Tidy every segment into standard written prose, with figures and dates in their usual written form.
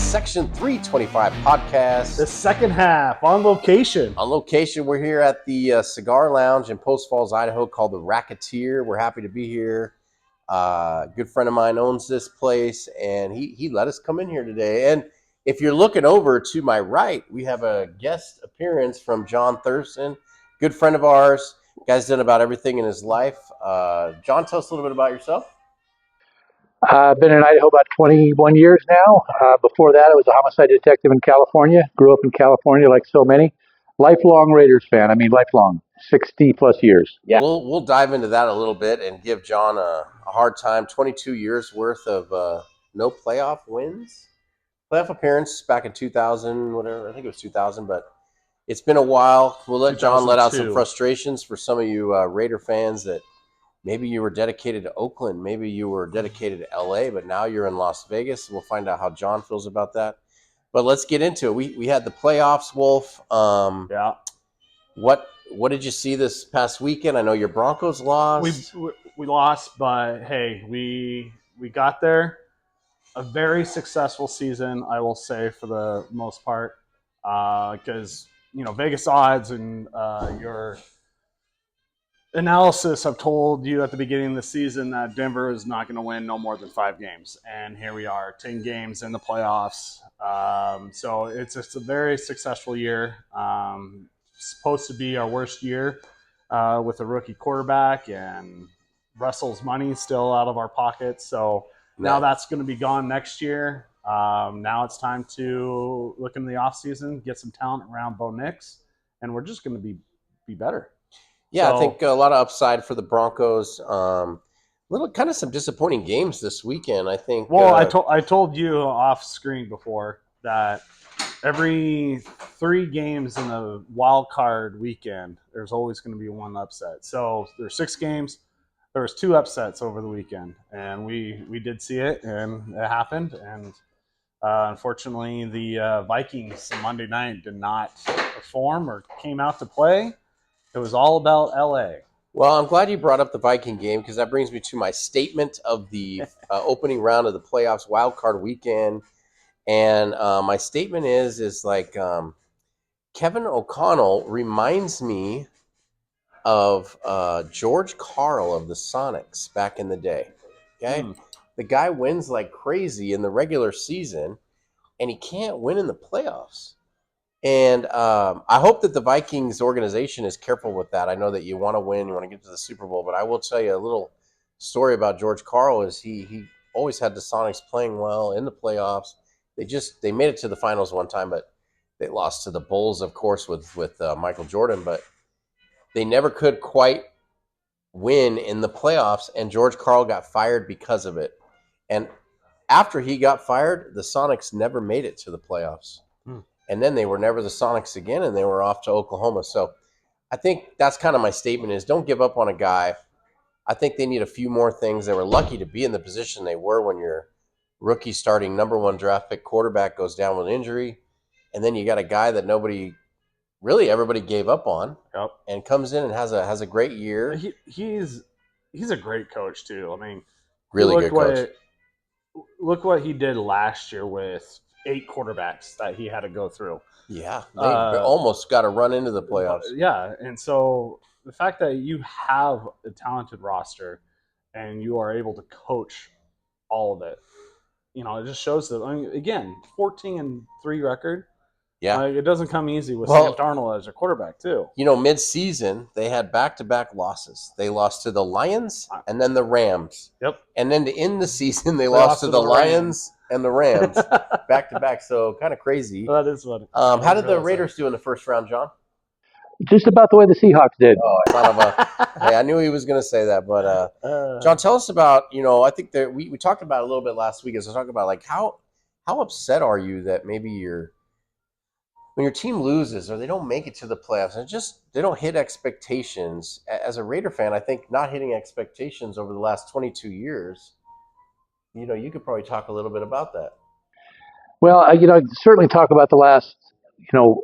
Section 325 podcast. The second half on location. On location, we're here at the Cigar Lounge in Post Falls, Idaho, called the Racketeer. We're happy to be here. A good friend of mine owns this place, and he let us come in here today. And if you're looking over to my right, we have a guest appearance from John Thurston, good friend of ours. Guy's done about everything in his life. John, tell us a little bit about yourself. I've been in Idaho about 21 years now. Before that, I was a homicide detective in California. Grew up in California like so many. Lifelong Raiders fan. I mean, lifelong, 60 plus years. Yeah, we'll dive into that a little bit and give John a hard time. 22 years worth of no playoff wins. Playoff appearance back in 2000, whatever. I think it was 2000, but it's been a while. We'll let John let out some frustrations for some of you Raider fans that maybe you were dedicated to Oakland, maybe you were dedicated to LA, but now you're in Las Vegas. We'll find out how John feels about that. But let's get into it. We had the playoffs, Wolf. Yeah. What did you see this past weekend? I know your Broncos lost. We lost, but hey, we got there. A very successful season, I will say, for the most part, because Vegas odds and your analysis have told you at the beginning of the season that Denver is not going to win no more than 5 games. And here we are, 10 games in the playoffs. So it's just a very successful year. Supposed to be our worst year with a rookie quarterback, and Russell's money still out of our pockets. So now that's going to be gone next year. Now it's time to look in the offseason, get some talent around Bo Nix, and we're just going to be better. Yeah, so, I think a lot of upside for the Broncos. Kind of some disappointing games this weekend, I think. Well, I told you off screen before that every 3 games in the wild card weekend, there's always going to be one upset. So there's 6 games. There was 2 upsets over the weekend, and we did see it, and it happened. And unfortunately, the Vikings Monday night did not perform or came out to play. It was all about LA. Well, I'm glad you brought up the Viking game, because that brings me to my statement of the opening round of the playoffs wild card weekend. And my statement is like Kevin O'Connell reminds me of George Karl of the Sonics back in the day. Okay, The guy wins like crazy in the regular season, and he can't win in the playoffs. And I hope that the Vikings organization is careful with that. I know that you want to win, you want to get to the Super Bowl, but I will tell you a little story about George Karl is he always had the Sonics playing well in the playoffs. They made it to the finals one time, but they lost to the Bulls, of course, with Michael Jordan. But they never could quite win in the playoffs, and George Karl got fired because of it. And after he got fired, the Sonics never made it to the playoffs. And then they were never the Sonics again, and they were off to Oklahoma. So I think that's kind of my statement is don't give up on a guy. I think they need a few more things. They were lucky to be in the position they were when your rookie starting number 1 draft pick quarterback goes down with injury. And then you got a guy that everybody gave up on, and comes in and has a great year. He's a great coach too. I mean, really good coach. Look what he did last year with 8 quarterbacks that he had to go through. Yeah, they almost got to run into the playoffs. Yeah, and so the fact that you have a talented roster and you are able to coach all of it, it just shows that. I mean, again, 14-3 record. Yeah, it doesn't come easy with Sam Darnold as a quarterback too. Mid-season they had back-to-back losses. They lost to the Lions and then the Rams. Yep. And then to end the season, they lost to the Lions and the Rams back-to-back. So kind of crazy. That is funny. How did the Raiders do in the first round, John? Just about the way the Seahawks did. Hey, I knew he was going to say that. But John, tell us about, I think that we talked about it a little bit last week as I talked about like how upset are you that maybe when your team loses or they don't make it to the playoffs and they don't hit expectations. As a Raider fan, I think not hitting expectations over the last 22 years, you could probably talk a little bit about that. Well, certainly talk about the last, 4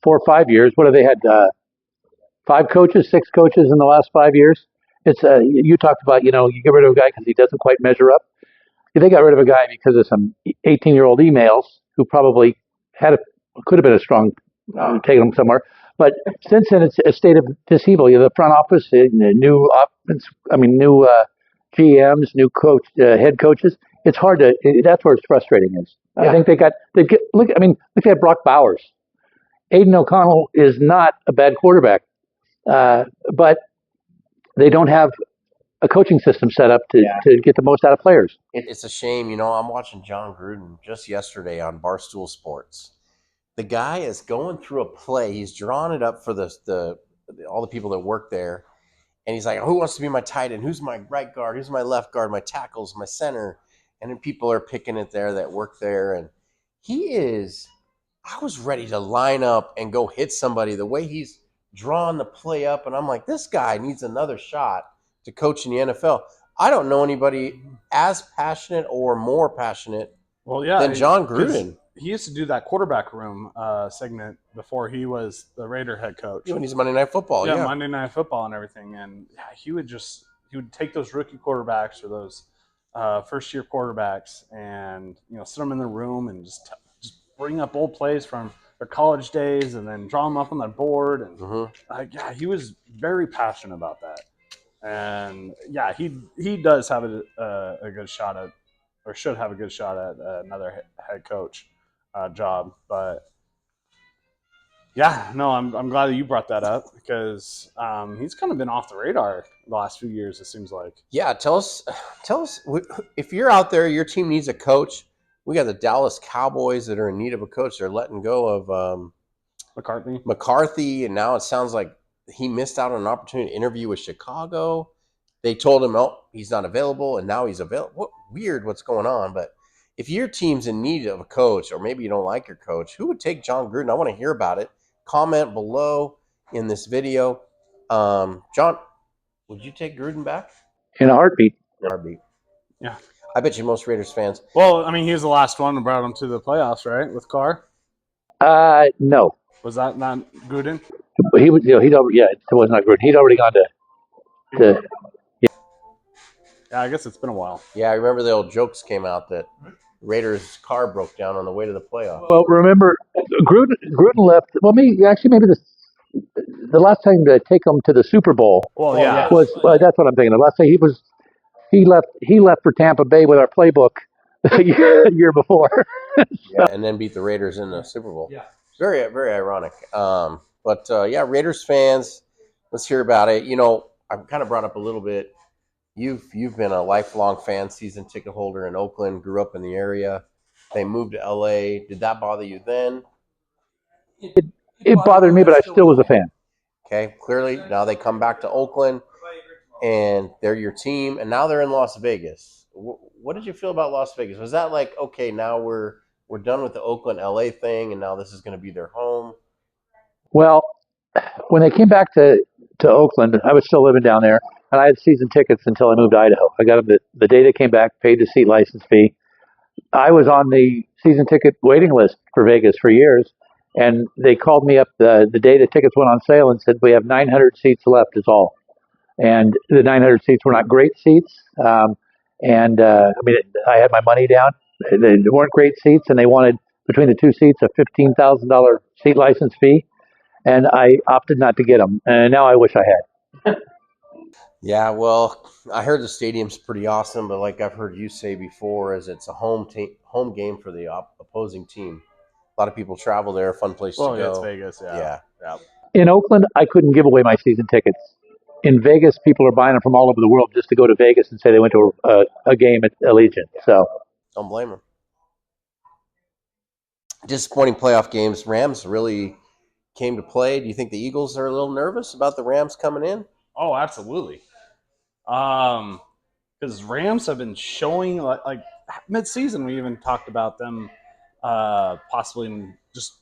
or 5 years. What have they had? 5 coaches, 6 coaches in the last 5 years. It's you talked about, you get rid of a guy because he doesn't quite measure up. They got rid of a guy because of some 18-year-old emails who probably could have been a strong taking them somewhere. But since then, it's a state of dishevel. The front office, new offense, new GMs, new head coaches. It's hard to. That's where it's frustrating is. Yeah. I think look at Brock Bowers. Aiden O'Connell is not a bad quarterback, but they don't have a coaching system set up to get the most out of players. It's a shame. I'm watching John Gruden just yesterday on Barstool Sports. The guy is going through a play. He's drawing it up for all the people that work there. And he's like, who wants to be my tight end? Who's my right guard? Who's my left guard? My tackles, my center. And then people are picking it there that work there. And I was ready to line up and go hit somebody the way he's drawing the play up. And I'm like, this guy needs another shot to coach in the NFL. I don't know anybody as passionate or more passionate than John Gruden. He used to do that quarterback room segment before he was the Raider head coach. When he's Monday Night Football, yeah, Monday Night Football and everything. And he would take those rookie quarterbacks or those first year quarterbacks and sit them in the room and just bring up old plays from their college days and then draw them up on the board. And he was very passionate about that. And he does have a good shot at, or should have a good shot at another head coach job. But I'm glad that you brought that up because he's kind of been off the radar the last few years. It seems like. Yeah, tell us if you're out there, your team needs a coach. We got the Dallas Cowboys that are in need of a coach. They're letting go of McCarthy, and now it sounds like he missed out on an opportunity to interview with Chicago. They told him, he's not available, and now he's available. Weird what's going on. But if your team's in need of a coach, or maybe you don't like your coach, who would take John Gruden? I want to hear about it. Comment below in this video. John, would you take Gruden back? In a heartbeat. Yeah. I bet you most Raiders fans. Well, he was the last one that brought him to the playoffs, right, with Carr? No. Was that not Gruden? He was. It was not Gruden. He'd already gone to. Yeah, I guess it's been a while. Yeah, I remember the old jokes came out that Raiders' car broke down on the way to the playoffs. Well, remember, Gruden left. Well, maybe the last time to take him to the Super Bowl. Well, yeah, was that's what I'm thinking. The last time he left for Tampa Bay with our playbook a year before. And then beat the Raiders in the Super Bowl. Yeah, very very ironic. But Raiders fans, let's hear about it. I've kind of brought up a little bit. You've been a lifelong fan, season ticket holder in Oakland, grew up in the area. They moved to LA. Did that bother you then? It bothered me, but I still was a fan. Okay, clearly now they come back to Oakland, and they're your team, and now they're in Las Vegas. What did you feel about Las Vegas? Was that like, okay, now we're done with the Oakland LA thing, and now this is going to be their home? Well, when they came back to Oakland, I was still living down there, and I had season tickets until I moved to Idaho. I got them the day they came back, paid the seat license fee. I was on the season ticket waiting list for Vegas for years, and they called me up the day the tickets went on sale and said, we have 900 seats left is all. And the 900 seats were not great seats. I had my money down. They weren't great seats, and they wanted, between the two seats, a $15,000 seat license fee. And I opted not to get them. And now I wish I had. Yeah, well, I heard the stadium's pretty awesome, but like I've heard you say before, is it's a home game for the opposing team. A lot of people travel there, fun place to go. Yeah, it's Vegas, yeah. In Oakland, I couldn't give away my season tickets. In Vegas, people are buying them from all over the world just to go to Vegas and say they went to a game at Allegiant. So don't blame them. Disappointing playoff games. Rams really came to play. Do you think the Eagles are a little nervous about the Rams coming in? Oh, absolutely. Because Rams have been showing like mid-season. We even talked about them possibly just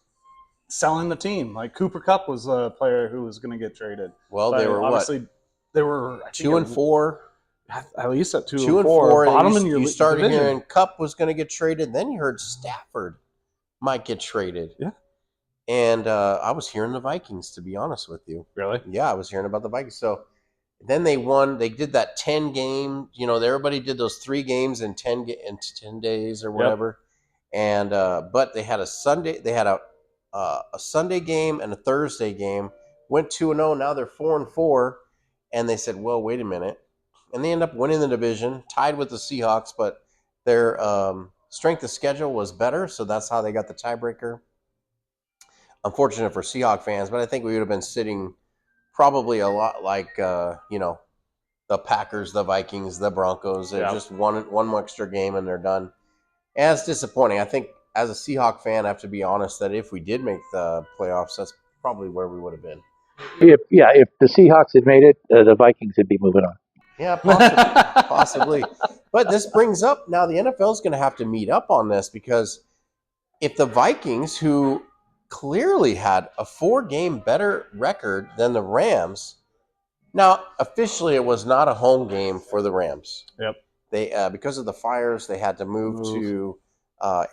selling the team. Like Cooper Kupp was a player who was going to get traded. Well, they were obviously what? They were 2-4. At least at 2-4. Bottom in your started division. Hearing Kupp was going to get traded. Then you heard Stafford might get traded. Yeah. And I was hearing the Vikings, to be honest with you. Really? Yeah, I was hearing about the Vikings. So Then they won. They did that 10 game. Everybody did those 3 games in 10 days or whatever. And but they had a Sunday. They had a Sunday game and a Thursday game. Went 2-0. Now they're 4-4. And they said, well, wait a minute. And they end up winning the division, tied with the Seahawks, but their strength of schedule was better, so that's how they got the tiebreaker. Unfortunate for Seahawk fans, but I think we would have been sitting probably a lot like the Packers, the Vikings, the Broncos. They're just one more extra game and they're done. And it's disappointing. I think as a Seahawk fan, I have to be honest that if we did make the playoffs, that's probably where we would have been. If the Seahawks had made it, the Vikings would be moving on. Yeah, possibly. But this brings up now the NFL is going to have to meet up on this, because if the Vikings, who clearly had a 4-game better record than the Rams, now officially it was not a home game for the Rams. Yep. They because of the fires, they had to move to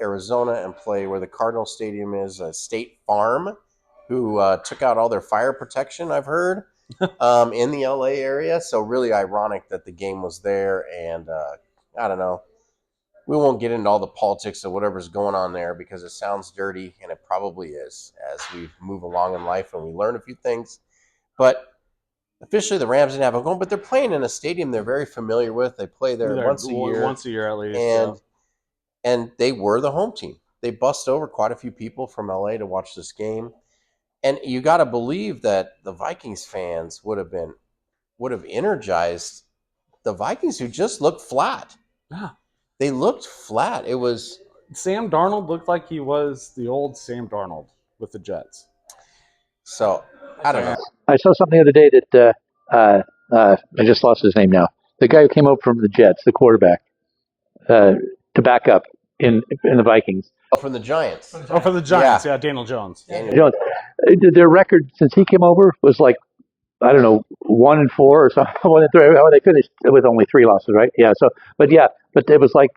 Arizona and play where the Cardinal Stadium is, State Farm, who took out all their fire protection, I've heard, in the LA area. So really ironic that the game was there. And I don't know. We won't get into all the politics of whatever's going on there because it sounds dirty, and it probably is as we move along in life and we learn a few things. But officially, the Rams didn't have a home, but they're playing in a stadium they're very familiar with. They play there once a year at least. And they were the home team. They bust over quite a few people from LA to watch this game. And you got to believe that the Vikings fans would have energized the Vikings, who just looked flat. Yeah. They looked flat. It was Sam Darnold looked like he was the old Sam Darnold with the Jets. So I don't know. I saw something the other day that I just lost his name now. The guy who came over from the Jets, the quarterback, to back up in the Vikings. Oh, from the Giants. For the Giants, yeah, Daniel Jones. Their record since he came over was like, I don't know, 1-4 or something. They finished with only 3 losses, right? Yeah. So, but it was like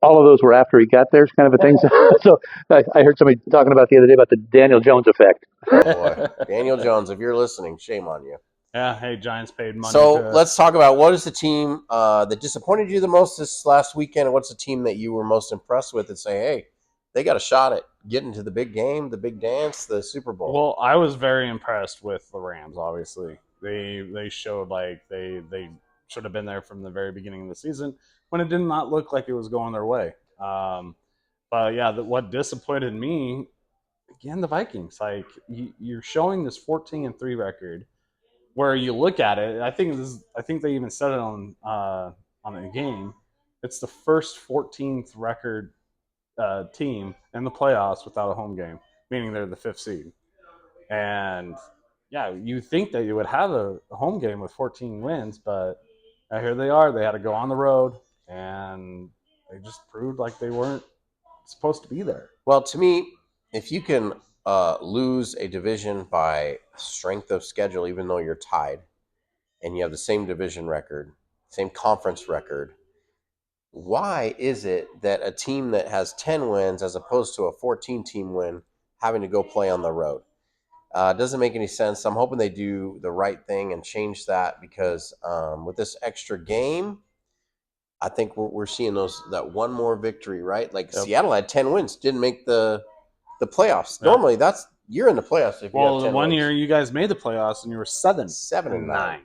all of those were after he got there, kind of a thing. So I heard somebody talking about the other day about the Daniel Jones effect. Oh boy, Daniel Jones, if you're listening, shame on you. Yeah. Hey, Giants paid money. So let's talk about what is the team that disappointed you the most this last weekend, and what's the team that you were most impressed with, and say, hey, they got a shot at getting to the big game, the big dance, the Super Bowl. Well, I was very impressed with the Rams. Obviously, they showed like they should have been there from the very beginning of the season when it did not look like it was going their way. But yeah, what disappointed me again, the Vikings. Like you're showing this 14-3 record, where you look at it. I think they even said it on the game. It's the first 14th record team in the playoffs without a home game, meaning they're the 5th seed. And yeah, you think that you would have a home game with 14 wins, but here they are. They had to go on the road, and they just proved like they weren't supposed to be there. Well, to me, if you can lose a division by strength of schedule, even though you're tied, and you have the same division record, same conference record, why is it that a team that has 10 wins as opposed to a 14-team win having to go play on the road? It doesn't make any sense. I'm hoping they do the right thing and change that, because with this extra game, I think we're seeing that one more victory, right? Like Seattle had 10 wins, didn't make the playoffs. Yep. Normally, you're in the playoffs if you have 10 the one wins. year you guys made the playoffs and you were 7-9.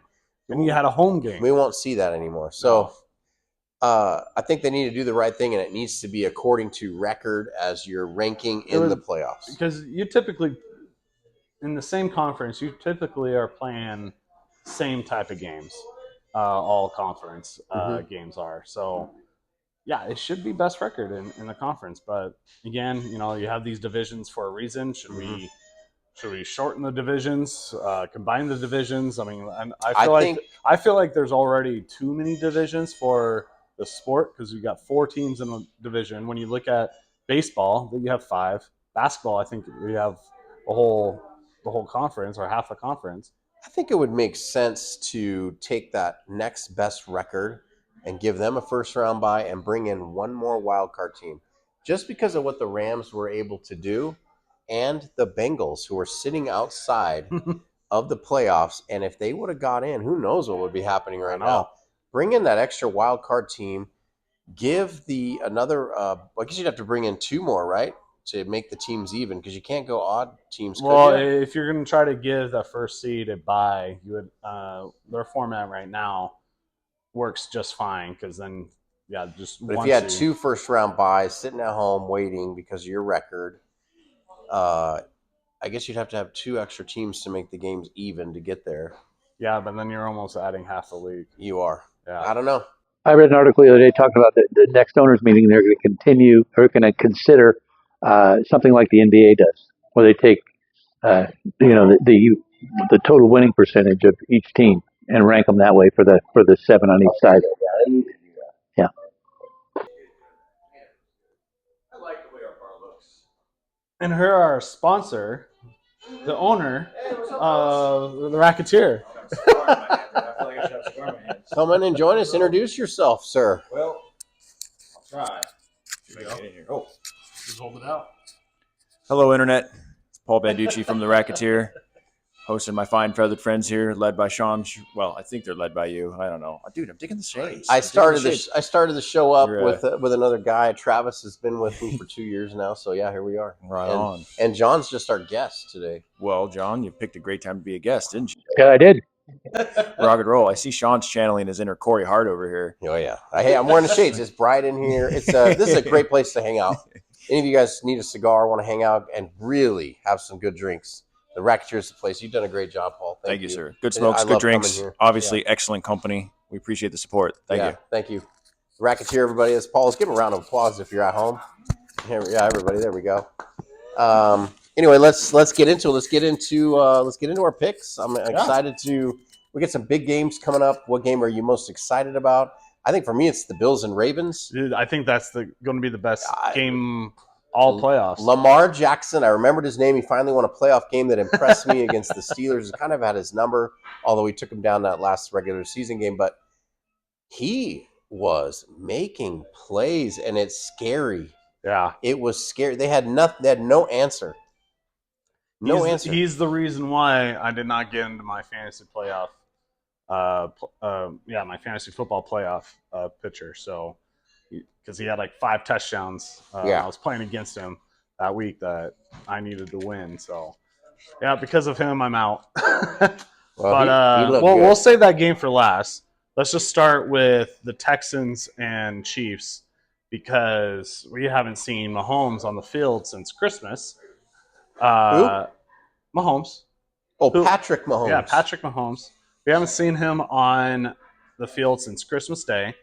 And you had a home game. We won't see that anymore. So I think they need to do the right thing, and it needs to be according to record as your ranking in the playoffs. Because you typically, in the same conference, you typically are playing same type of games. All conference games are. So, yeah, it should be best record in the conference. But again, you have these divisions for a reason. Should we shorten the divisions, combine the divisions? I mean, I feel like there's already too many divisions for the sport, because we've got 4 teams in the division. When you look at baseball, you have 5. Basketball, I think we have the whole conference, or half the conference. I think it would make sense to take that next best record and give them a first-round bye and bring in one more wild card team, just because of what the Rams were able to do, and the Bengals, who are sitting outside of the playoffs, and if they would have got in, who knows what would be happening right know. now. Bring in that extra wild card team. Give the another. I guess you'd have to bring in 2 more, right, to make the teams even, because you can't go odd teams. Well, could you? if you're going to try to give that first seed a bye, you would their format right now works just fine because then just But if one you had seed. 2 first-round buys sitting at home waiting because of your record, I guess you'd have to have 2 extra teams to make the games even to get there. Yeah, but then you're almost adding half the league. You are. Yeah. I don't know. I read an article the other day talking about the next owners meeting. They're going to continue, or going to consider something like the NBA does, where they take, the total winning percentage of each team and rank them that way for the 7 on each side. Yeah. I like the way our bar looks. And here our sponsor, the owner of the Racketeer. Come in and join us. Introduce yourself, sir. Well, I'll try. Get in here. Oh, Just hold it out. hello, Internet. It's Paul Banducci from the Racketeer, hosting my fine feathered friends here, led by Sean. Well, I think they're led by you. I don't know. Dude, I'm digging the shades. I started the show up You're, with another guy. Travis has been with me for 2 years now. So yeah, here we are. Right on. And John's just our guest today. Well, John, you picked a great time to be a guest, didn't you? Yeah, I did. Rock and roll. I see Sean's channeling his inner Corey Hart over here. Oh yeah. Hey, I'm wearing the shades. It's bright in here. It's this is a great place to hang out. Any of you guys need a cigar, want to hang out and really have some good drinks, the Racketeer is the place. You've done a great job, Paul. Thank you, sir. Good smokes, I good love coming drinks. here. Obviously, excellent company. We appreciate the support. Thank you. Thank you. Racketeer, everybody. That's Paul. Let's give him a round of applause if you're at home. Yeah, everybody. There we go. Anyway, let's get into it. Let's get into our picks. I'm excited to. We get some big games coming up. What game are you most excited about? I think for me, it's the Bills and Ravens. Dude, I think that's going to be the best game all playoffs. Lamar Jackson, I remembered his name. He finally won a playoff game that impressed me against the Steelers. He kind of had his number, although he took him down that last regular season game. But he was making plays, and it's scary. Yeah, it was scary. They had nothing. They had no answer. No answer. He's the reason why I did not get into my fantasy playoff. My fantasy football playoff pitcher. So, because he had like 5 touchdowns. I was playing against him that week that I needed to win. So, yeah, because of him, I'm out. We'll save that game for last. Let's just start with the Texans and Chiefs because we haven't seen Mahomes on the field since Christmas. Mahomes. Patrick Mahomes. Yeah, Patrick Mahomes. We haven't seen him on the field since Christmas Day.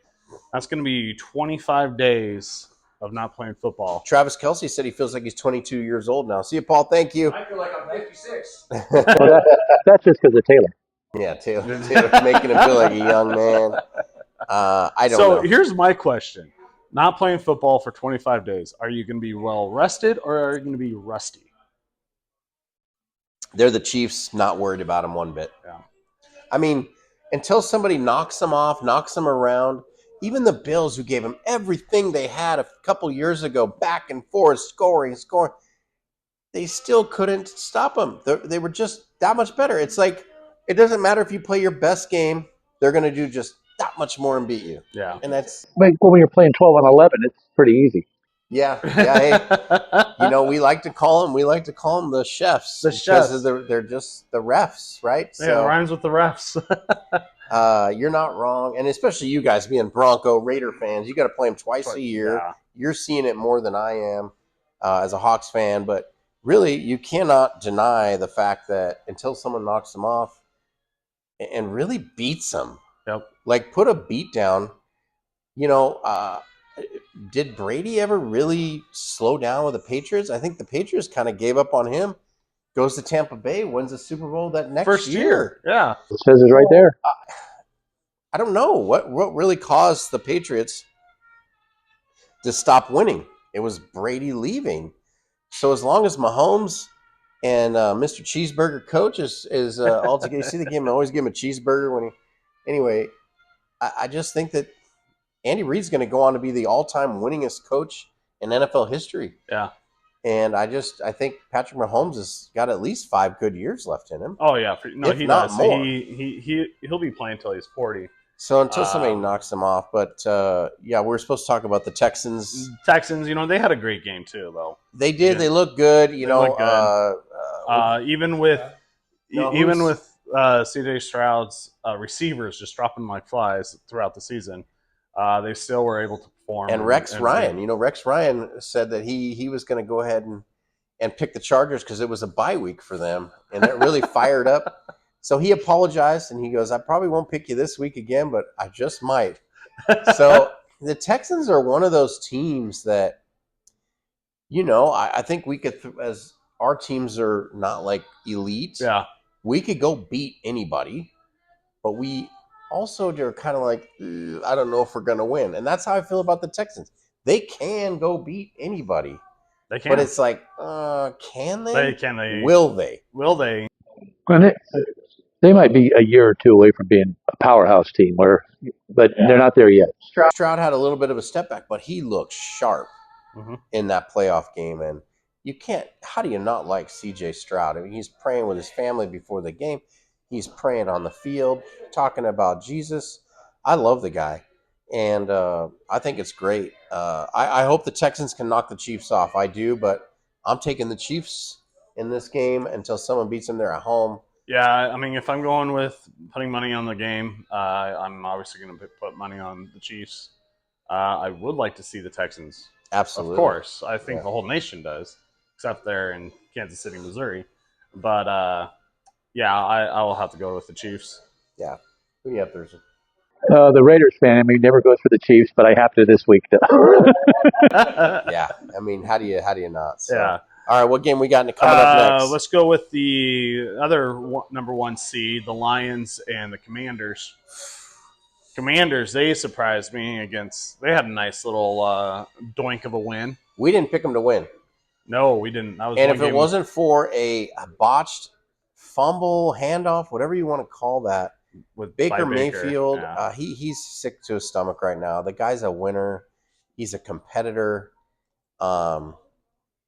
That's going to be 25 days of not playing football. Travis Kelce said he feels like he's 22 years old now. See you, Paul. Thank you. I feel like I'm 56. Well, that's just because of Taylor. Yeah, Taylor's making him feel like a young man. I don't know. So here's my question. Not playing football for 25 days. Are you going to be well rested or are you going to be rusty? They're the Chiefs, not worried about him one bit. Yeah. I mean, until somebody knocks them off, knocks them around, even the Bills, who gave him everything they had a couple years ago, back and forth, scoring, they still couldn't stop them. They were just that much better. It's like, it doesn't matter if you play your best game, they're going to do just that much more and beat you. Yeah. And that's... When you're playing 12 on 11, it's pretty easy. Yeah. Hey, we like to call them the chefs. Because they're just the refs, right? Yeah, it rhymes with the refs. You're not wrong. And especially you guys being Bronco Raider fans, you got to play them twice a year. Yeah. You're seeing it more than I am as a Hawks fan. But really, you cannot deny the fact that until someone knocks them off and really beats them, like put a beat down, did Brady ever really slow down with the Patriots? I think the Patriots kind of gave up on him. Goes to Tampa Bay, wins the Super Bowl that next First year. Yeah. It says it right there. I don't know what really caused the Patriots to stop winning. It was Brady leaving. So as long as Mahomes and Mr. Cheeseburger coach is all together, you see the game, I always give him a cheeseburger when he. Anyway, I just think that Andy Reid's going to go on to be the all-time winningest coach in NFL history. Yeah. And I think Patrick Mahomes has got at least 5 good years left in him. Oh yeah, no, if he not does. more. He'll be playing until he's 40. So until somebody knocks him off, but yeah, we're supposed to talk about the Texans. Texans, they had a great game too, though. They did. They look good. Look good. Even with C.J. Stroud's receivers just dropping like flies throughout the season, they still were able to perform. And Rex Ryan, Rex Ryan said that he was going to go ahead and pick the Chargers because it was a bye week for them, and that really fired up. So he apologized, and he goes, I probably won't pick you this week again, but I just might. So the Texans are one of those teams that, I think we could, as our teams are not like elite, we could go beat anybody, but we also are kind of like, I don't know if we're going to win. And that's how I feel about the Texans. They can go beat anybody. They can. But it's like, can they? Can they? Will they? Will they? And they might be a year or two away from being a powerhouse team, but they're not there yet. Stroud had a little bit of a step back, but he looked sharp in that playoff game. And how do you not like C.J. Stroud? I mean, he's praying with his family before the game. He's praying on the field, talking about Jesus. I love the guy. And I think it's great. I hope the Texans can knock the Chiefs off. I do, but I'm taking the Chiefs in this game until someone beats them there at home. Yeah, I mean, if I'm going with putting money on the game, I'm obviously going to put money on the Chiefs. I would like to see the Texans. Absolutely. Of course. I think the whole nation does, except there in Kansas City, Missouri. But, I will have to go with the Chiefs. Yeah. Who do you have Thursday? The Raiders fan in me never goes for the Chiefs, but I have to this week, though. Yeah. I mean, how do you not? So. Yeah. All right, what game we got coming up next? Let's go with the other number 1 seed, the Lions and the Commanders. Commanders, they surprised me against. They had a nice little doink of a win. We didn't pick them to win. No, we didn't. That was and if it wasn't for a botched fumble, handoff, whatever you want to call that, with Baker Mayfield, he's sick to his stomach right now. The guy's a winner. He's a competitor.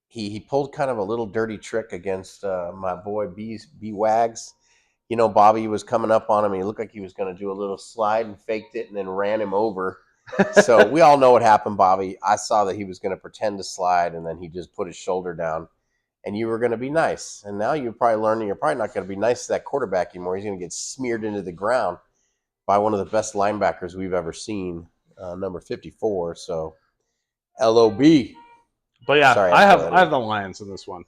He pulled kind of a little dirty trick against my boy B Wags. Bobby was coming up on him. And he looked like he was going to do a little slide and faked it and then ran him over. So we all know what happened, Bobby. I saw that he was going to pretend to slide, and then he just put his shoulder down. And you were going to be nice. And now you're probably learning you're probably not going to be nice to that quarterback anymore. He's going to get smeared into the ground by one of the best linebackers we've ever seen, number 54. So, LOB. But yeah, I have the Lions in this one.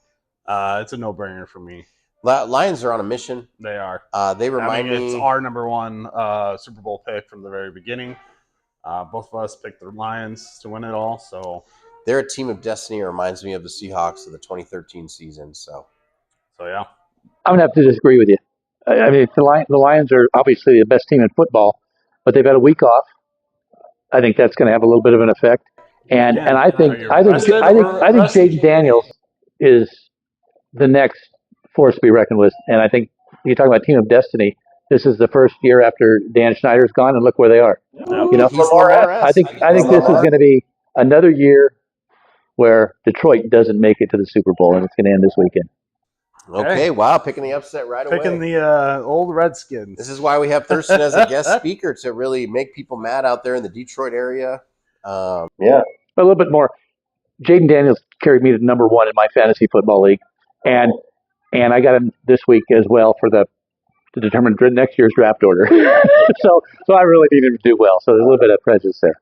It's a no-brainer for me. Lions are on a mission. They are. They remind me. It's our number 1 Super Bowl pick from the very beginning. Both of us picked the Lions to win it all. So they're a team of destiny. It reminds me of the Seahawks of the 2013 season. So yeah. I'm going to have to disagree with you. I mean, the Lions are obviously the best team in football, but they've had a week off. I think that's going to have a little bit of an effect. And I think Jaden Daniels is the next force to be reckoned with. And I think you're talking about team of destiny. This is the first year after Dan Schneider's gone, and look where they are. I think this is going to be another year where Detroit doesn't make it to the Super Bowl, and it's going to end this weekend. Okay, wow, picking the upset away. Picking the old Redskins. This is why we have Thurston as a guest speaker, to really make people mad out there in the Detroit area. A little bit more. Jaden Daniels carried me to number 1 in my fantasy football league, and I got him this week as well to determine next year's draft order. so I really need him to do well. So there's a little bit of prejudice there.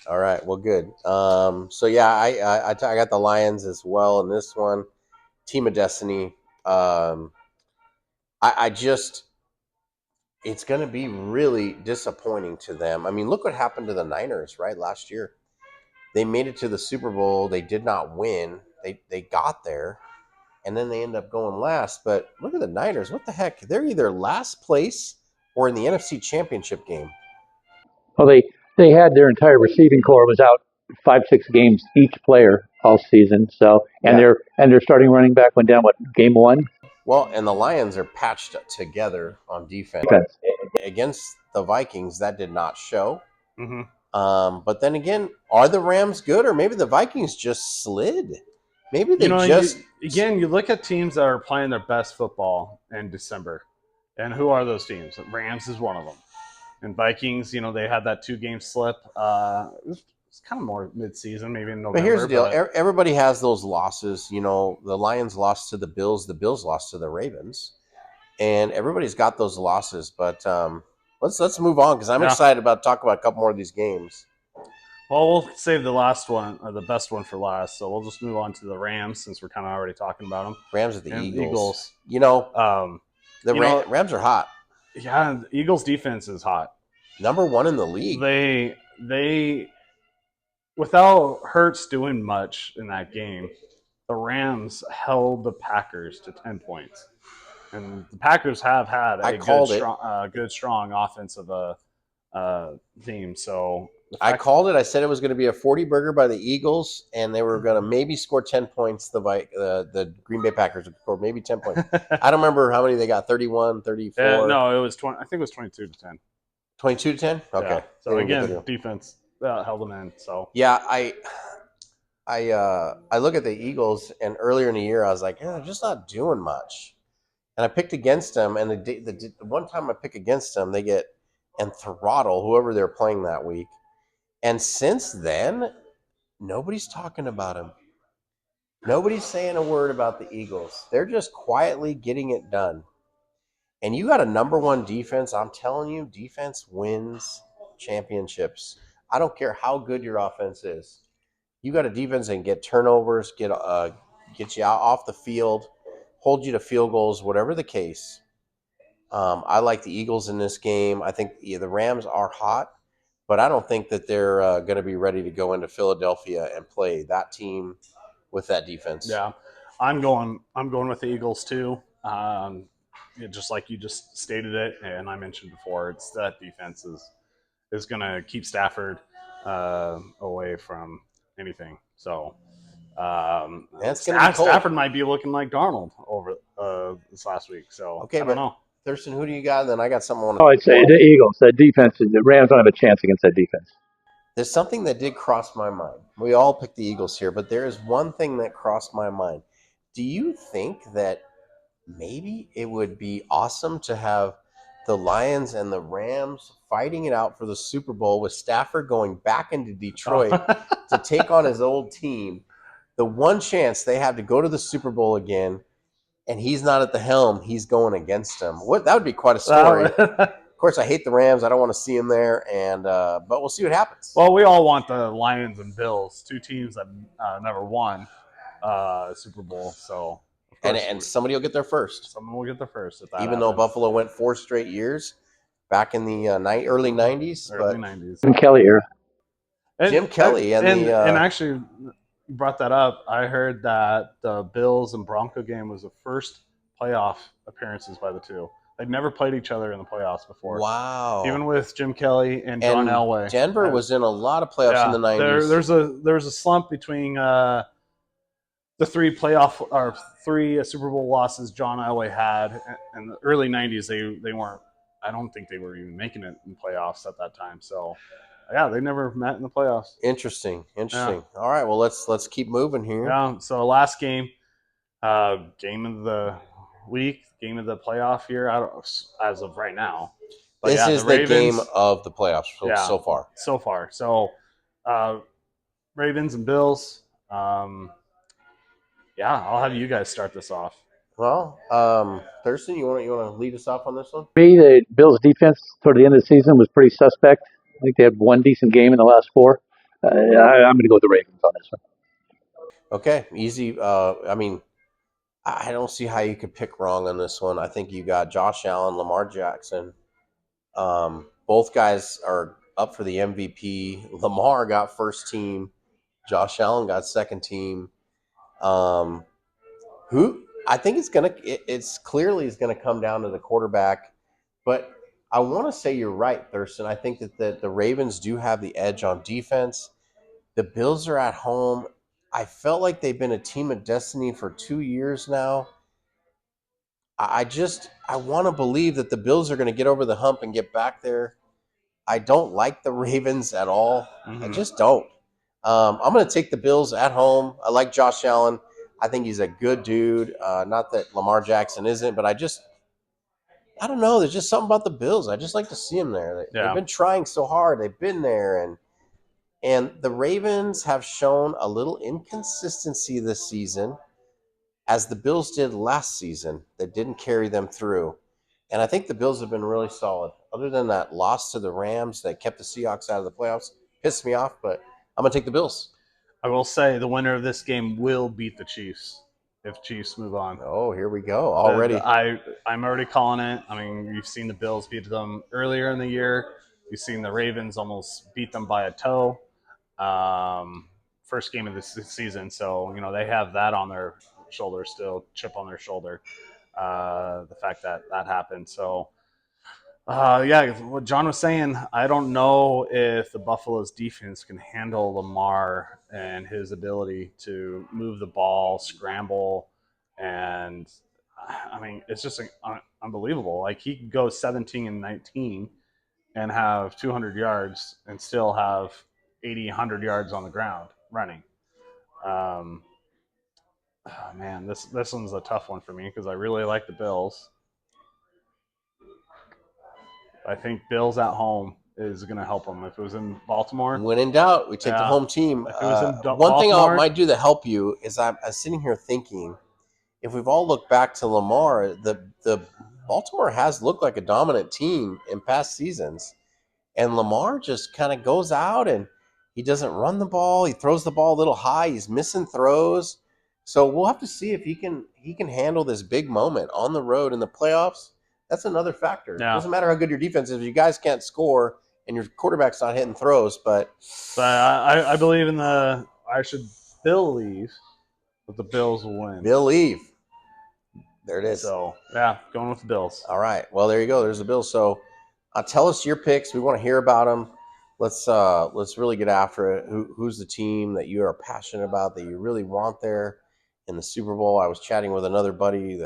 All right, well, good. So yeah, I got the Lions as well in this one. Team of destiny. It's going to be really disappointing to them. I mean, look what happened to the Niners, right? Last year, they made it to the Super Bowl. They did not win. They got there, and then they end up going last. But look at the Niners. What the heck? They're either last place or in the NFC Championship game. Well, they had their entire receiving core was out 5-6 games each player all season. So their starting running back went down game 1. Well, and the Lions are patched together on defense. Against the Vikings, that did not show. Mm-hmm. But then again, are the Rams good, or maybe the Vikings just slid? Maybe they You know, just you look at teams that are playing their best football in December, and who are those teams? Rams is one of them, and Vikings. You know, they had that 2-game slip. It's kind of more mid-season, maybe in But here's November. the deal: everybody has those losses. You know, the Lions lost to the Bills lost to the Ravens, and everybody's got those losses. But let's move on because I'm Yeah. excited about talking about a couple more of these games. Well, we'll save the last one or the best one for last. So we'll just move on to the Rams since we're kind of already talking about them. Rams at the And Eagles. You know, the Rams are hot. Yeah, the Eagles defense is hot. Number 1 in the league. They without Hurts doing much in that game, the Rams held the Packers to 10 points. And the Packers have had a good, strong offensive team. So I called it. I said it was going to be a 40 burger by the Eagles, and they were going to maybe score 10 points. The Green Bay Packers would score maybe 10 points. I don't remember how many they got, 31, 34. No, it was 20. I think it was 22 to 10. 22 to 10? Okay. Yeah. So again, defense held them in. So yeah, I look at the Eagles, and earlier in the year, I was like, they're just not doing much. And I picked against them, and the one time I pick against them, they get and throttle whoever they're playing that week. And since then, nobody's talking about them. Nobody's saying a word about the Eagles. They're just quietly getting it done. And you got a number 1 defense. I'm telling you, defense wins championships. I don't care how good your offense is. You got a defense that can get turnovers, get you out off the field, hold you to field goals, whatever the case. I like the Eagles in this game. I think the Rams are hot, but I don't think that they're going to be ready to go into Philadelphia and play that team with that defense. Yeah, I'm going with the Eagles too. Just like you just stated it, and I mentioned before, it's that defense is going to keep Stafford away from anything. So Stafford might be looking like Darnold over this last week. So I don't know. Thurston, who do you got? And then I got something. I'd say the Eagles. The defense. The Rams don't have a chance against that defense. There's something that did cross my mind. We all picked the Eagles here, but there is one thing that crossed my mind. Do you think that maybe it would be awesome to have the Lions and the Rams fighting it out for the Super Bowl with Stafford going back into Detroit to take on his old team? The one chance they have to go to the Super Bowl again, and he's not at the helm, he's going against them. That would be quite a story. Of course, I hate the Rams. I don't want to see them there, but we'll see what happens. Well, we all want the Lions and Bills, 2 teams that never won Super Bowl. So, and somebody will get there first. Someone will get there first. Even though Buffalo went 4 straight years back in the early 90s. Early 90s. Jim Kelly era. Jim Kelly. And actually, you brought that up. I heard that the Bills and Bronco game was the first playoff appearances by the two. They'd never played each other in the playoffs before. Wow. Even with Jim Kelly and John Elway. Denver was in a lot of playoffs in the 90s. There's a slump between the 3 Super Bowl losses John Elway had in the early 90s. They weren't, I don't think they were even making it in playoffs at that time. So, yeah, they never met in the playoffs. Interesting. Yeah. All right, well, let's keep moving here. Yeah, so last game, game of the week, game of the playoff year as of right now. But this is the game of the playoffs so far. So far. So Ravens and Bills. I'll have you guys start this off. Well, Thurston, you want to lead us off on this one? Me, the Bills' defense toward the end of the season was pretty suspect. I think they had one decent game in the last 4. I'm going to go with the Ravens on this one. Okay, easy. I don't see how you could pick wrong on this one. I think you got Josh Allen, Lamar Jackson. Both guys are up for the MVP. Lamar got first team. Josh Allen got second team. Who I think it's clearly is going to come down to the quarterback. But I want to say you're right, Thurston. I think that the Ravens do have the edge on defense. The Bills are at home. I felt like they've been a team of destiny for 2 years now. I want to believe that the Bills are going to get over the hump and get back there. I don't like the Ravens at all. Mm-hmm. I just don't. I'm going to take the Bills at home. I like Josh Allen. I think he's a good dude. Not that Lamar Jackson isn't, but I don't know. There's just something about the Bills. I just like to see them there. They've been trying so hard. They've been there, and the Ravens have shown a little inconsistency this season, as the Bills did last season, that didn't carry them through. And I think the Bills have been really solid. Other than that loss to the Rams that kept the Seahawks out of the playoffs, pissed me off, but I'm going to take the Bills. I will say the winner of this game will beat the Chiefs if Chiefs move on. Oh, here we go. Already. I'm already calling it. I mean, you've seen the Bills beat them earlier in the year. You've seen the Ravens almost beat them by a toe. First game of the season. So, they have that on their shoulder still, chip on their shoulder. The fact that happened. So, what John was saying, I don't know if the Buffalo's defense can handle Lamar and his ability to move the ball, scramble, and I mean, it's just unbelievable. Like, he could go 17 and 19 and have 200 yards and still have 80, 100 yards on the ground running. Man, this one's a tough one for me because I really like the Bills. I think Bills at home is going to help them. If it was in Baltimore, when in doubt, we take the home team. If it was in one thing I might do to help you is I'm sitting here thinking, if we've all looked back to Lamar, the Baltimore has looked like a dominant team in past seasons, and Lamar just kind of goes out and he doesn't run the ball. He throws the ball a little high. He's missing throws. So we'll have to see if he can handle this big moment on the road in the playoffs. That's another factor. Yeah. It doesn't matter how good your defense is if you guys can't score and your quarterback's not hitting throws. But I believe in I should believe that the Bills will win. Believe. There it is. So, yeah, going with the Bills. All right. Well, there you go. There's the Bills. So tell us your picks. We want to hear about them. Let's really get after it. Who's the team that you are passionate about, that you really want there in the Super Bowl? I was chatting with another buddy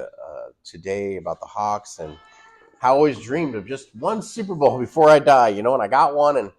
today about the Hawks, and I always dreamed of just one Super Bowl before I die, and I got one, and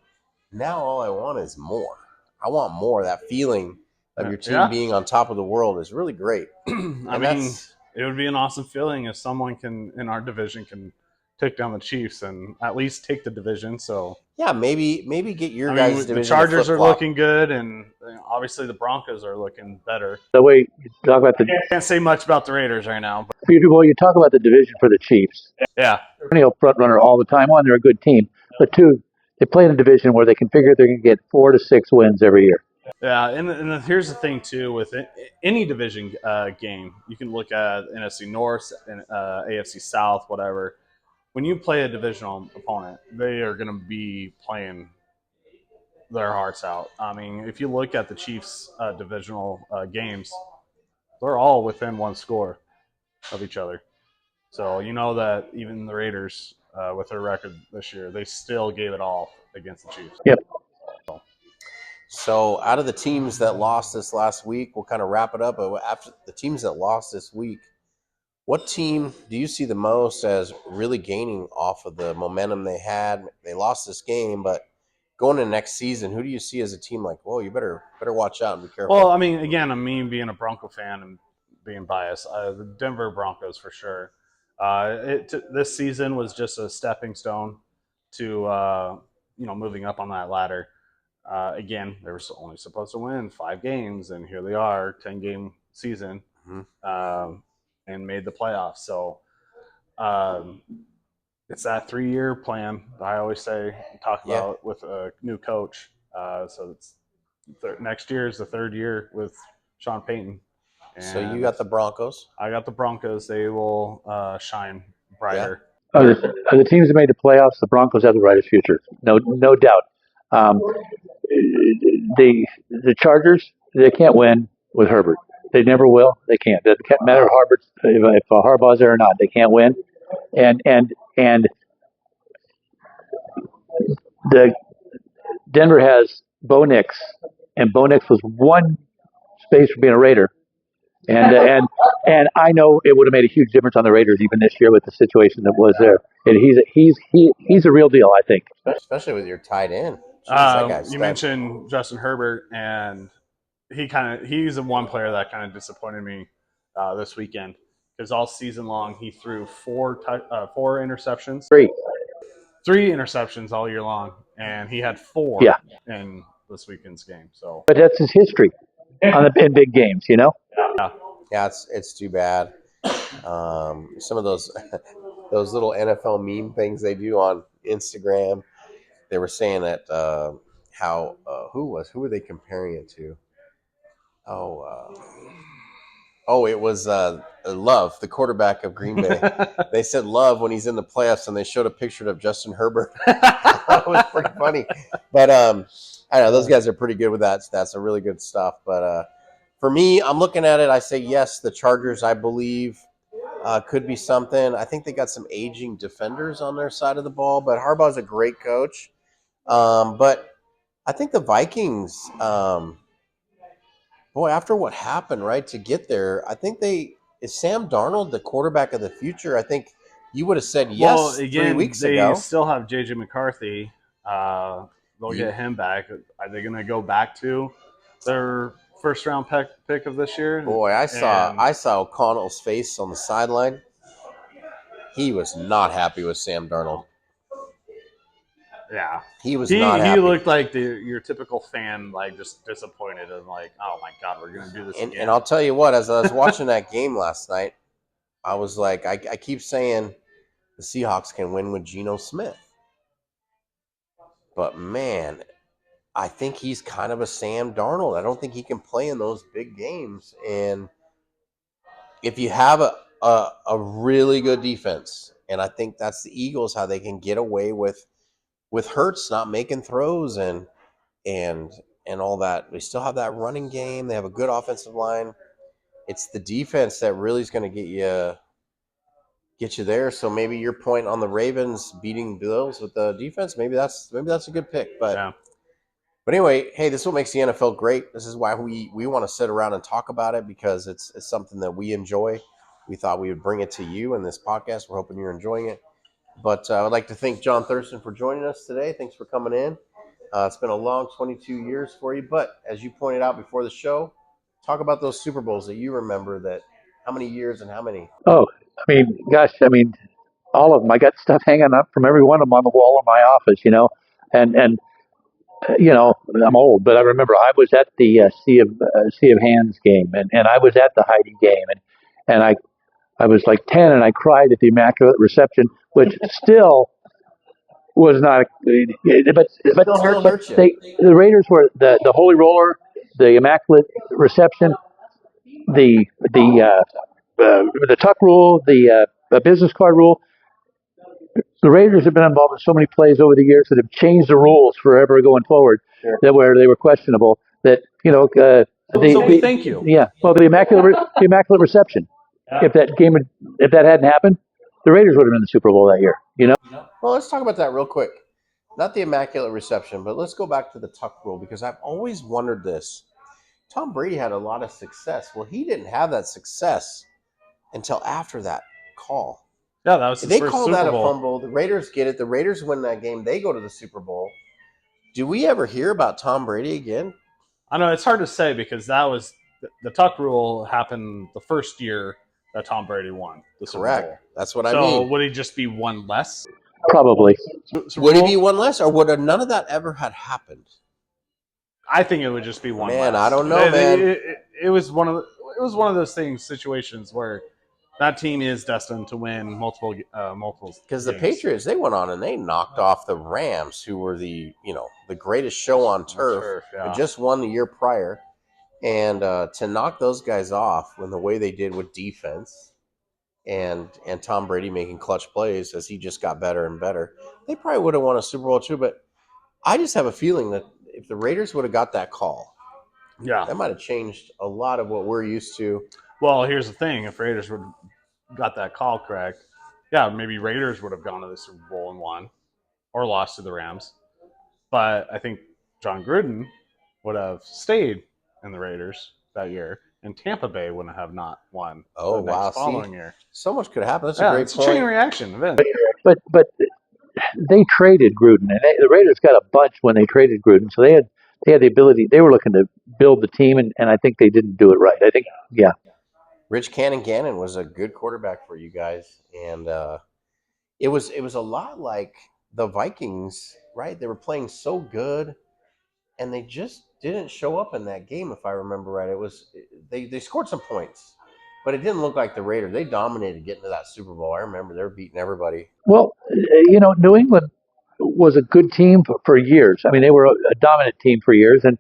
now all I want is more. I want more. That feeling of your team being on top of the world is really great. I mean, it would be an awesome feeling if someone in our division can take down the Chiefs and at least take the division. So yeah, maybe get your guys' division. The Chargers are looking good, and obviously the Broncos are looking better. The way you talk about can't say much about the Raiders right now. But you talk about the division for the Chiefs. Yeah, they're front runner all the time. One, they're a good team, but two, they play in a division where they can figure they're going to get 4 to 6 wins every year. Yeah, and here's the thing too, with any division game, you can look at NFC North and AFC South, whatever. When you play a divisional opponent, they are going to be playing their hearts out. I mean, if you look at the Chiefs' divisional games, they're all within one score of each other. So you know that even the Raiders, with their record this year, they still gave it all against the Chiefs. Yep. So out of the teams that lost this last week, we'll kind of wrap it up. But after the teams that lost this week, what team do you see the most as really gaining off of the momentum they had? They lost this game, but going into next season, who do you see as a team like, whoa, you better watch out and be careful? Well, I mean, again, me being a Bronco fan and being biased, the Denver Broncos for sure. This season was just a stepping stone to moving up on that ladder. Again, they were only supposed to win 5 games, and here they are, 10-game season. Mm-hmm. And made the playoffs. So it's that 3-year plan that I always talk about with a new coach. So it's next year is the 3rd year with Sean Payton. And so you got the Broncos. I got the Broncos. They will shine brighter. Of the teams that made the playoffs, the Broncos have the brightest future. No doubt. The Chargers, they can't win with Herbert. They never will. They can't. It doesn't matter if Harbaugh's there or not. They can't win. And the Denver has Bo Nix, and Bo Nix was one space from being a Raider. And I know it would have made a huge difference on the Raiders even this year with the situation that was there. And he's a real deal, I think. Especially with your tight end. Jeez, you mentioned Justin Herbert, and he's the one player that kind of disappointed me this weekend because all season long he threw four interceptions, three interceptions all year long, and he had four Yeah, in this weekend's game. So, but that's his history in big games, you know. Yeah, it's too bad. Some of those those little NFL meme things they do on Instagram. They were saying that how who were they comparing it to? Oh, it was Love, the quarterback of Green Bay. They said Love when he's in the playoffs, and they showed a picture of Justin Herbert. That was pretty funny. But I don't know, those guys are pretty good with that. That's a really good stuff. But for me, I'm looking at it. I say yes. The Chargers, I believe, could be something. I think they got some aging defenders on their side of the ball, but Harbaugh's a great coach. But I think the Vikings, boy, after what happened, right, to get there, I think is Sam Darnold the quarterback of the future? I think you would have said yes well, again, 3 weeks they ago. still have JJ McCarthy. They'll get him back. Are they going to go back to their first round pick of this year? Boy, I saw O'Connell's face on the sideline. He was not happy with Sam Darnold. Yeah, he was not happy. He looked like your typical fan, like just disappointed and like, oh my god, we're gonna do this again. And I'll tell you what, as I was watching that game last night, I was like, I keep saying the Seahawks can win with Geno Smith, but man, I think he's kind of a Sam Darnold. I don't think he can play in those big games. And if you have a really good defense, and I think that's the Eagles, how they can get away with Hurts not making throws and all that. They still have that running game. They have a good offensive line. It's the defense that really is going to get you there. So maybe your point on the Ravens beating Bills with the defense, maybe that's a good pick. But anyway, hey, this is what makes the NFL great. This is why we want to sit around and talk about it, because it's something that we enjoy. We thought we would bring it to you in this podcast. We're hoping you're enjoying it. But I would like to thank John Thurston for joining us today. Thanks for coming in. It's been a long 22 years for you. But as you pointed out before the show, talk about those Super Bowls that you remember. That how many years and how many? Oh, I mean, gosh, I mean, all of them. I got stuff hanging up from every one of them on the wall in my office, you know, and you know, I'm old, but I remember I was at the Sea of Hands game, and I was at the Heidi game, and I was like 10, and I cried at the Immaculate Reception, which still was not, but Still hurts you. the Raiders were the Holy Roller, the Immaculate Reception, the tuck rule, the business card rule. The Raiders have been involved in so many plays over the years that have changed the rules forever going forward. Sure. That where they were questionable. That you know, thank you. Yeah, well, the Immaculate Reception. If that hadn't happened, the Raiders would have been in the Super Bowl that year. You know. Well, let's talk about that real quick. Not the Immaculate Reception, but let's go back to the tuck rule, because I've always wondered this. Tom Brady had a lot of success. Well, he didn't have that success until after that call. Yeah, that was his they first call Super that Bowl. A fumble. The Raiders get it. The Raiders win that game. They go to the Super Bowl. Do we ever hear about Tom Brady again? I know it's hard to say, because that was the tuck rule happened the first year that Tom Brady won the Super Bowl. That's what I So mean. would he just be one less? Probably. Would he be one less, or would none of that ever had happened? I think it would just be one less. Man, I don't know, man. It was one of those situations where that team is destined to win multiple. Because the Patriots, they went on and they knocked off the Rams, who were the greatest show on turf. Yeah. Just won the year prior, and to knock those guys off in the way they did with defense, and Tom Brady making clutch plays as he just got better and better, they probably would have won a Super Bowl too. But I just have a feeling that if the Raiders would have got that call, that might have changed a lot of what we're used to. Well, here's the thing: if Raiders would have got that call correct, maybe Raiders would have gone to the Super Bowl and won, or lost to the Rams. But I think John Gruden would have stayed in the Raiders that year, and Tampa Bay wouldn't have not won. Oh, the next following year. So much could happen. That's a great point. It's a chain reaction event. But they traded Gruden, and the Raiders got a bunch when they traded Gruden, so they they had the ability. They were looking to build the team, and I think they didn't do it right. I think, yeah. Rich Gannon was a good quarterback for you guys, and it was a lot like the Vikings, right? They were playing so good, and they just didn't show up in that game, if I remember right. It was they scored some points, but it didn't look like the Raiders. They dominated getting to that Super Bowl. I remember they were beating everybody. Well, New England was a good team for years. I mean, they were a dominant team for years. And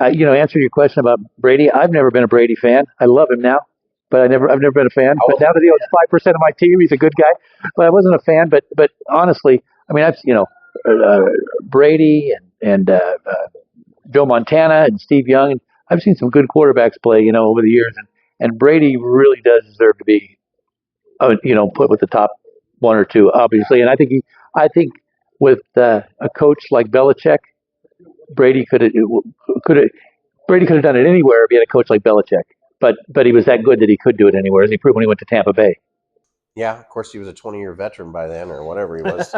answer your question about Brady. I've never been a Brady fan. I love him now, but I've never been a fan. But now that he owns 5% of my team, he's a good guy. But I wasn't a fan. But honestly, I mean, Brady and Joe Montana and Steve Young. And I've seen some good quarterbacks play, over the years. And Brady really does deserve to be, put with the top one or two, obviously. And I think with a coach like Belichick, Brady could have done it anywhere if he had a coach like Belichick. But he was that good that he could do it anywhere, as he proved when he went to Tampa Bay. Yeah, of course he was a 20-year veteran by then, or whatever he was.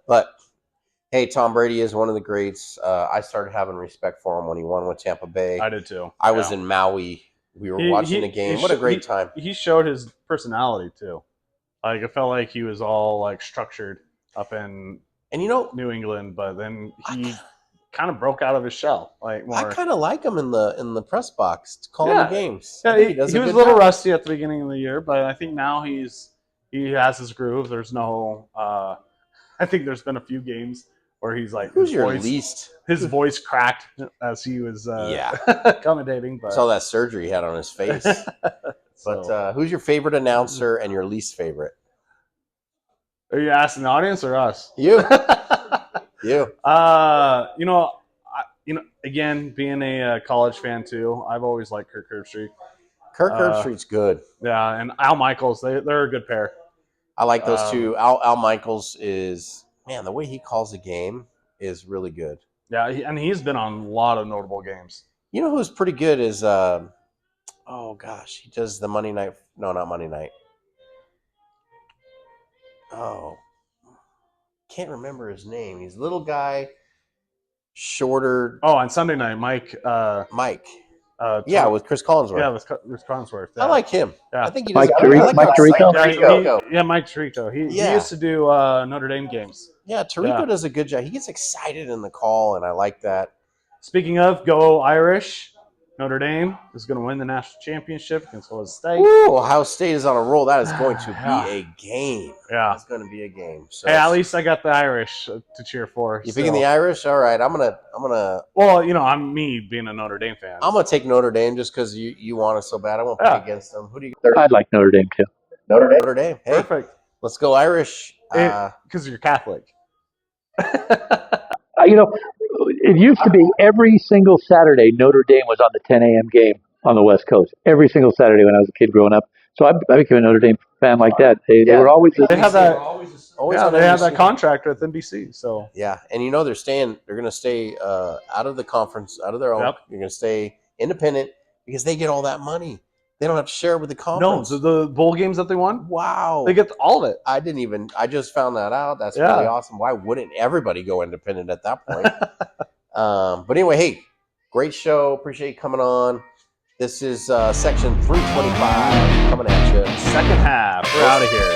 But hey, Tom Brady is one of the greats. I started having respect for him when he won with Tampa Bay. I did too. I was in Maui. We were watching the game. What a great time. He showed his personality too. Like, it felt like he was all like structured up in New England, but then he kind of broke out of his shell. Like, more. I kind of like him in the press box calling the games. Yeah, he was a little rusty at the beginning of the year, but I think now he has his groove. There's no. I think there's been a few games where he's like, who's your least? His voice cracked as he was commentating. But saw that surgery he had on his face. But who's your favorite announcer and your least favorite? Are you asking the audience or us? You. You. Again, being a college fan too, I've always liked Kirk Herbstreit. Kirk Herbstreit's good. Yeah, and Al Michaels, they're a good pair. I like those two. Al Michaels is, man, the way he calls a game is really good. Yeah, and he's been on a lot of notable games. You know who's pretty good is, oh gosh, he does the Monday night. No, not Monday night. Oh, can't remember his name. He's a little guy, shorter. Oh, on Sunday night, Mike. With Chris Collinsworth. Yeah, with Chris Collinsworth. Yeah. I like him. Yeah. I think he does. Mike Tirico. Mike Tirico. He used to do Notre Dame games. Yeah, Tirico does a good job. He gets excited in the call, and I like that. Speaking of, go Irish. Notre Dame is going to win the national championship against Ohio State. Ooh, Ohio State is on a roll. That is going to be a game. Yeah, it's going to be a game. So hey, at least I got the Irish to cheer for. You picking the Irish? All right, I'm gonna. Well, I'm me being a Notre Dame fan. I'm gonna take Notre Dame just because you want it so bad. I won't play against them. Who do you? I'd like Notre Dame too. Notre Dame. Hey, perfect. Let's go Irish. Because you're Catholic. It used to be every single Saturday Notre Dame was on the 10 a.m. game on the West Coast. Every single Saturday when I was a kid growing up. So I became a Notre Dame fan like that. They were always. They have that. They have that contract with NBC. So yeah, and they're staying. They're going to stay out of the conference, out of their own. Yep. You're going to stay independent because they get all that money. They don't have to share with the conference. No, the bowl games that they won. Wow, they get all of it. I just found that out. That's really awesome. Why wouldn't everybody go independent at that point? But anyway, hey, great show. Appreciate you coming on. This is section 325 coming at you. Second half. We're out of here.